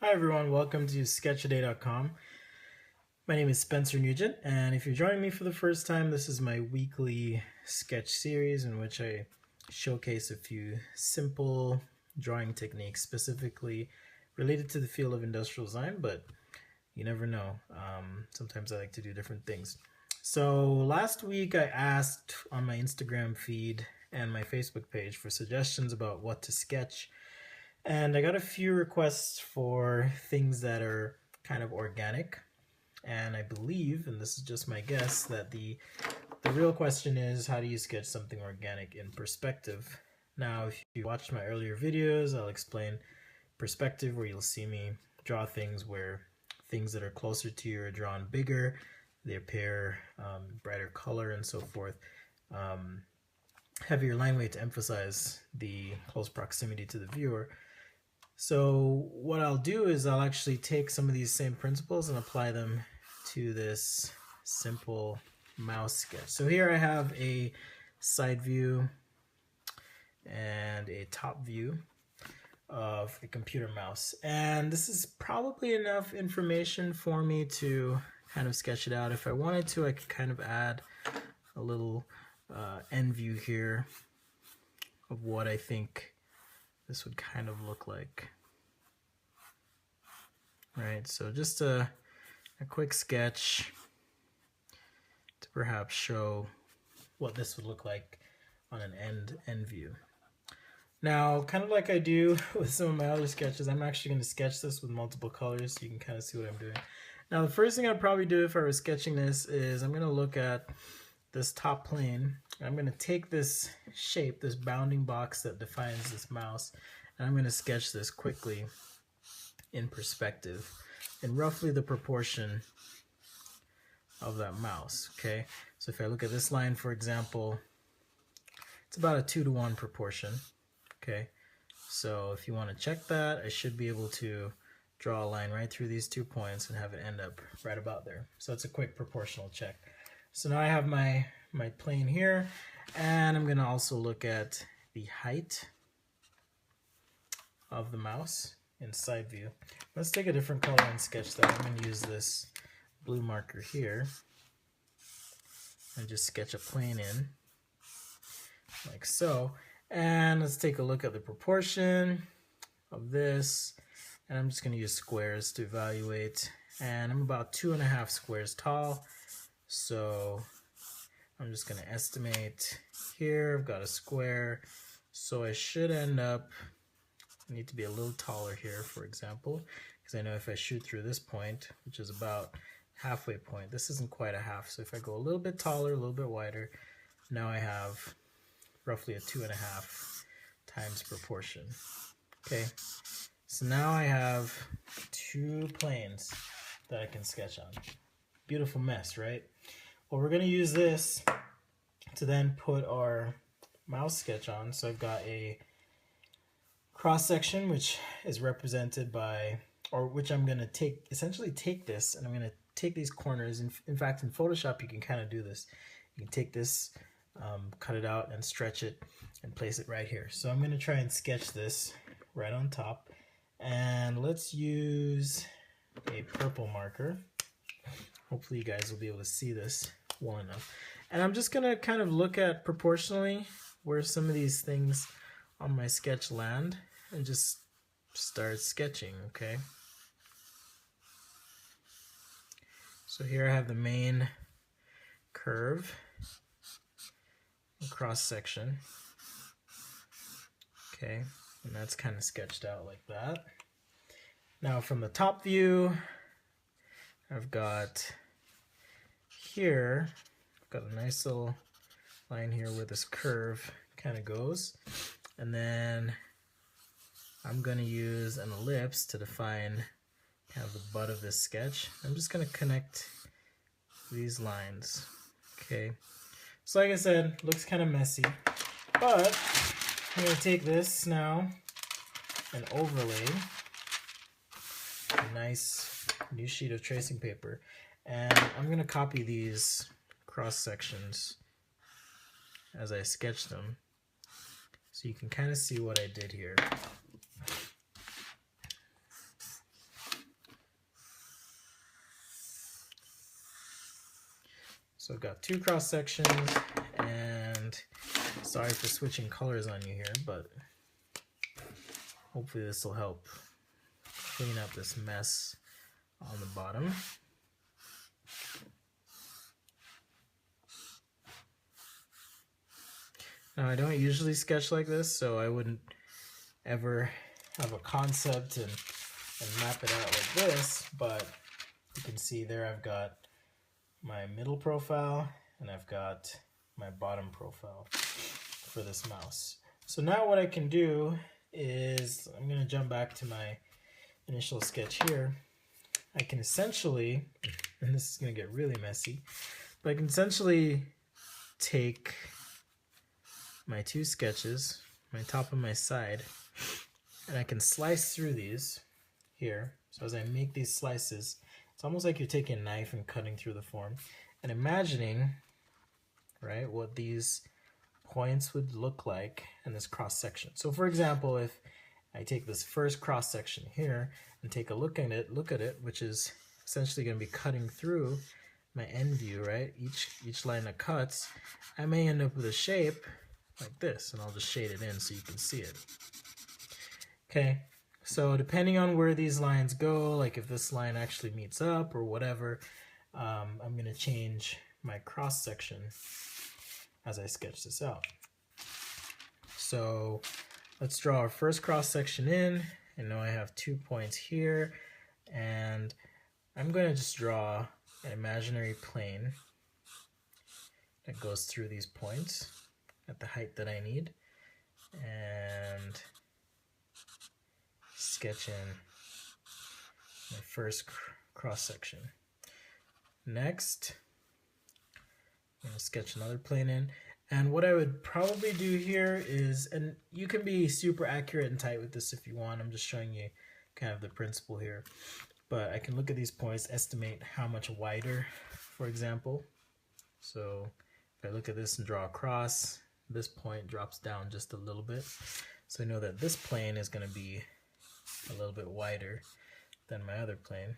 Hi everyone, welcome to sketchaday.com. My name is Spencer Nugent, and if you're joining me for the first time, this is my weekly sketch series in which I showcase a few simple drawing techniques specifically related to the field of industrial design, but you never know. Sometimes I like to do different things. So last week I asked on my Instagram feed and my Facebook page for suggestions about what to sketch. And I got a few requests for things that are kind of organic. And I believe, and this is just my guess, that the real question is, how do you sketch something organic in perspective? Now, if you watched my earlier videos, I'll explain perspective, where you'll see me draw things where things that are closer to you are drawn bigger, they appear brighter color and so forth. Heavier line weight to emphasize the close proximity to the viewer. So what I'll do is I'll actually take some of these same principles and apply them to this simple mouse sketch. So here I have a side view and a top view of a computer mouse. And this is probably enough information for me to kind of sketch it out. If I wanted to, I could kind of add a little end view here of what I think this would kind of look like. Right, so just a quick sketch to perhaps show what this would look like on an end view. Now, kind of like I do with some of my other sketches, I'm actually going to sketch this with multiple colors so you can kind of see what I'm doing. Now, the first thing I'd probably do if I was sketching this is I'm going to look at this top plane. I'm going to take this shape, this bounding box that defines this mouse, and I'm going to sketch this quickly in perspective in roughly the proportion of that mouse. Okay, so if I look at this line, for example, it's about a 2:1 proportion. Okay, so if you want to check that, I should be able to draw a line right through these 2 points and have it end up right about there. So it's a quick proportional check. So now I have my plane here, and I'm going to also look at the height of the mouse in side view. Let's take a different color and sketch that. I'm going to use this blue marker here and just sketch a plane in like so. And let's take a look at the proportion of this, and I'm just going to use squares to evaluate, and I'm about 2.5 squares tall, so I'm just going to estimate here. I've got a square, so I should end up, I need to be a little taller here, for example, because I know if I shoot through this point, which is about halfway point, this isn't quite a half, so if I go a little bit taller, a little bit wider, now I have roughly a 2.5 times proportion. Okay, so now I have 2 planes that I can sketch on. Beautiful mess, right? Well, we're going to use this to then put our mouse sketch on. So I've got a cross section, which is represented by, or which I'm going to essentially take this, and I'm going to take these corners. In fact, in Photoshop, you can kind of do this. You can take this, cut it out and stretch it and place it right here. So I'm going to try and sketch this right on top, and let's use a purple marker. Hopefully you guys will be able to see this well enough. And I'm just going to kind of look at proportionally where some of these things on my sketch land and just start sketching, okay? So here I have the main curve, cross section, okay, and that's kind of sketched out like that. Now from the top view, I've got here, I've got a nice little line here where this curve kind of goes, and then I'm going to use an ellipse to define kind of the butt of this sketch. I'm just going to connect these lines. Okay, so like I said, looks kind of messy, but I'm going to take this now and overlay a nice new sheet of tracing paper, and I'm going to copy these cross sections as I sketch them so you can kind of see what I did here. So I've got 2 cross sections, and sorry for switching colors on you here, but hopefully this will help clean up this mess on the bottom. Now I don't usually sketch like this, so I wouldn't ever have a concept and map it out like this, but you can see there I've got my middle profile and I've got my bottom profile for this mouse. So now what I can do is, I'm going to jump back to my initial sketch here. I can essentially, and this is going to get really messy, but I can essentially take my 2 sketches, my top and my side, and I can slice through these here. So as I make these slices, it's almost like you're taking a knife and cutting through the form and imagining, right, what these points would look like in this cross section. So for example, if I take this first cross section here and take a look at it, which is essentially going to be cutting through my end view, right? Each line that cuts, I may end up with a shape like this, and I'll just shade it in so you can see it. Okay, so depending on where these lines go, like if this line actually meets up or whatever, I'm going to change my cross section as I sketch this out. So let's draw our first cross section in, and now I have 2 points here, and I'm going to just draw an imaginary plane that goes through these points at the height that I need, and sketch in my first cross section. Next, I'm going to sketch another plane in, and what I would probably do here is, and you can be super accurate and tight with this if you want, I'm just showing you kind of the principle here, but I can look at these points, estimate how much wider, for example. So if I look at this and draw a cross, this point drops down just a little bit, so I know that this plane is going to be a little bit wider than my other plane.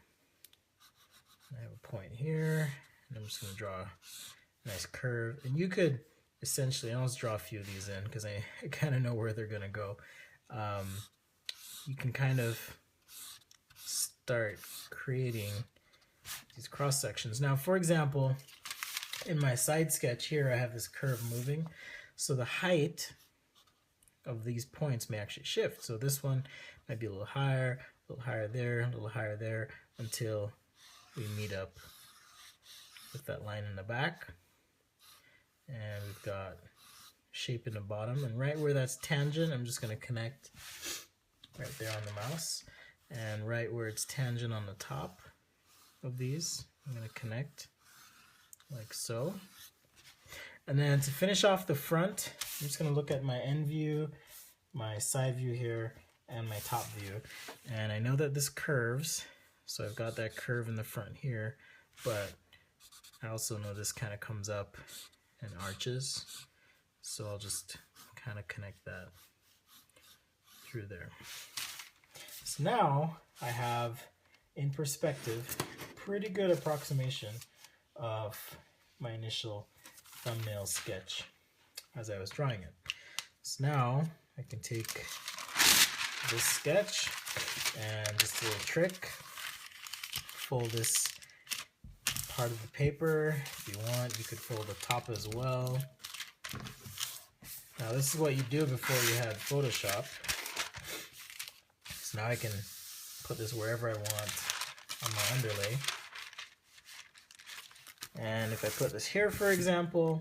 I have a point here, and I'm just going to draw a nice curve, and you could essentially, I'll just draw a few of these in because I kind of know where they're going to go. You can kind of start creating these cross sections. Now, for example, in my side sketch here, I have this curve moving, so the height of these points may actually shift. So this one might be a little higher there, a little higher there, until we meet up with that line in the back. And we've got shape in the bottom, and right where that's tangent, I'm just going to connect right there on the mouse, and right where it's tangent on the top of these, I'm going to connect like so. And then to finish off the front, I'm just going to look at my end view, my side view here, and my top view. And I know that this curves, so I've got that curve in the front here, but I also know this kind of comes up and arches, so I'll just kind of connect that through there. So now I have, in perspective, pretty good approximation of my initial thumbnail sketch as I was drawing it. So now I can take this sketch and just a little trick, fold this part of the paper. If you want, you could fold the top as well. Now this is what you do before you had Photoshop. So now I can put this wherever I want on my underlay. And if I put this here, for example,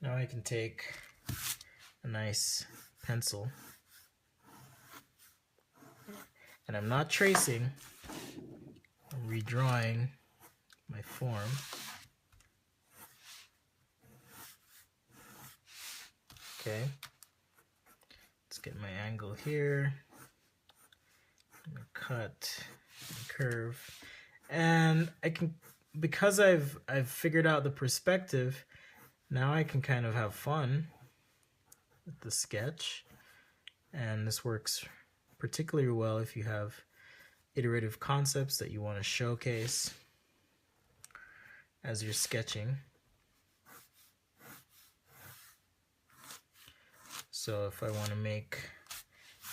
now I can take a nice pencil, and I'm not tracing, I'm redrawing my form. Okay, let's get my angle here, I'm gonna cut and curve, and I can, because I've figured out the perspective, now I can kind of have fun with the sketch, and this works particularly well if you have iterative concepts that you want to showcase as you're sketching. So if I want to make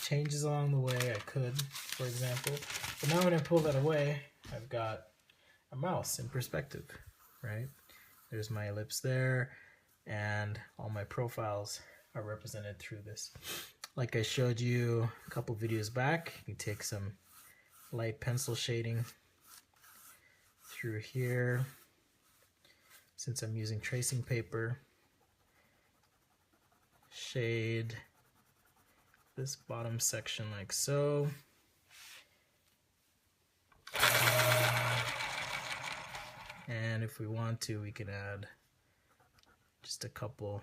changes along the way, I could, for example. But now when I pull that away, I've got a mouse in perspective, right? There's my ellipse there, and all my profiles are represented through this. Like I showed you a couple videos back, you take some light pencil shading through here. Since I'm using tracing paper, shade this bottom section like so. And if we want to, we can add just a couple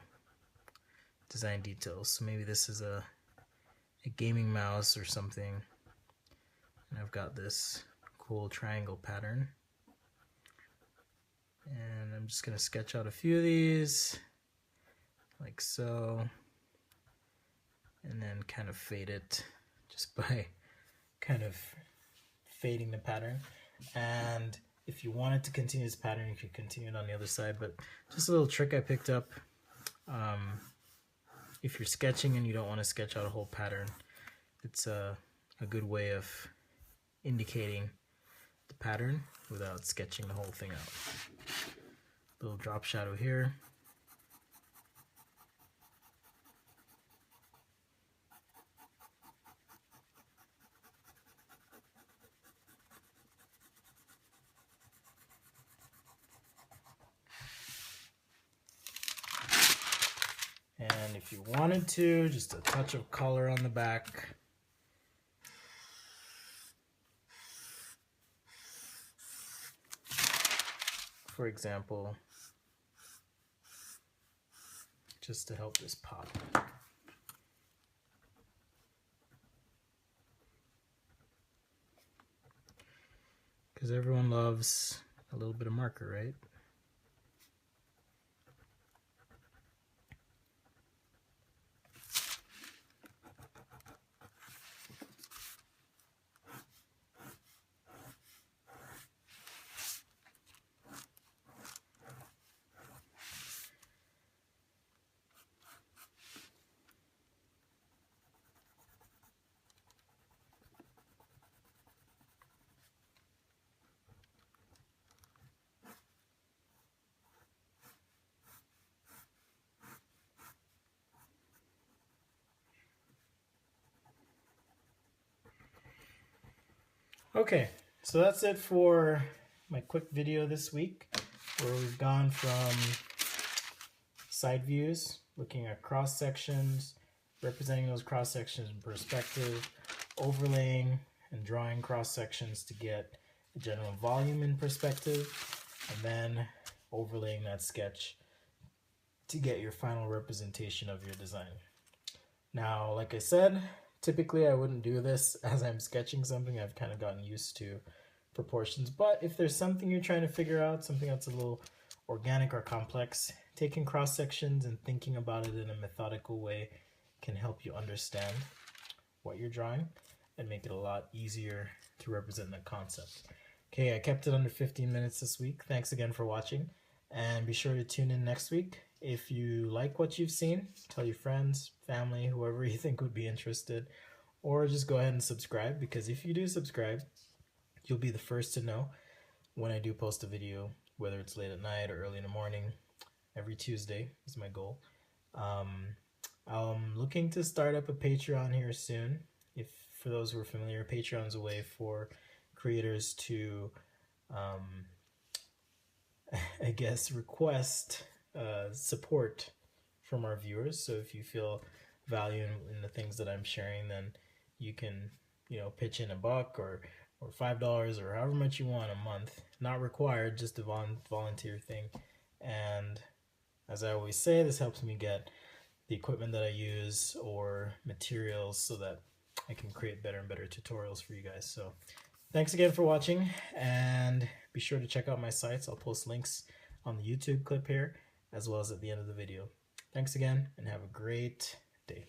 design details. So maybe this is a gaming mouse or something. And I've got this cool triangle pattern. And I'm just going to sketch out a few of these, like so. And then kind of fade it just by kind of fading the pattern. And if you wanted to continue this pattern, you could continue it on the other side. But just a little trick I picked up. If you're sketching and you don't want to sketch out a whole pattern, it's a good way of indicating the pattern without sketching the whole thing out. Little drop shadow here. And if you wanted to, just a touch of color on the back. For example, just to help this pop. Because everyone loves a little bit of marker, right? Okay, so that's it for my quick video this week, where we've gone from side views, looking at cross sections, representing those cross sections in perspective, overlaying and drawing cross sections to get a general volume in perspective, and then overlaying that sketch to get your final representation of your design. Now, like I said, typically I wouldn't do this as I'm sketching something. I've kind of gotten used to proportions, but if there's something you're trying to figure out, something that's a little organic or complex, taking cross sections and thinking about it in a methodical way can help you understand what you're drawing and make it a lot easier to represent that concept. Okay, I kept it under 15 minutes this week. Thanks again for watching, and be sure to tune in next week. If you like what you've seen, tell your friends, family, whoever you think would be interested, or just go ahead and subscribe, because if you do subscribe, you'll be the first to know when I do post a video, whether it's late at night or early in the morning. Every Tuesday is my goal. I'm looking to start up a Patreon here soon. If for those who are familiar, Patreon is a way for creators to, I guess, request support from our viewers. So if you feel value in the things that I'm sharing, then you can, pitch in $1 or $5 or however much you want a month. Not required, just a volunteer thing. And as I always say, this helps me get the equipment that I use or materials so that I can create better and better tutorials for you guys. So thanks again for watching, and be sure to check out my sites. I'll post links on the YouTube clip here, as well as at the end of the video. Thanks again, and have a great day.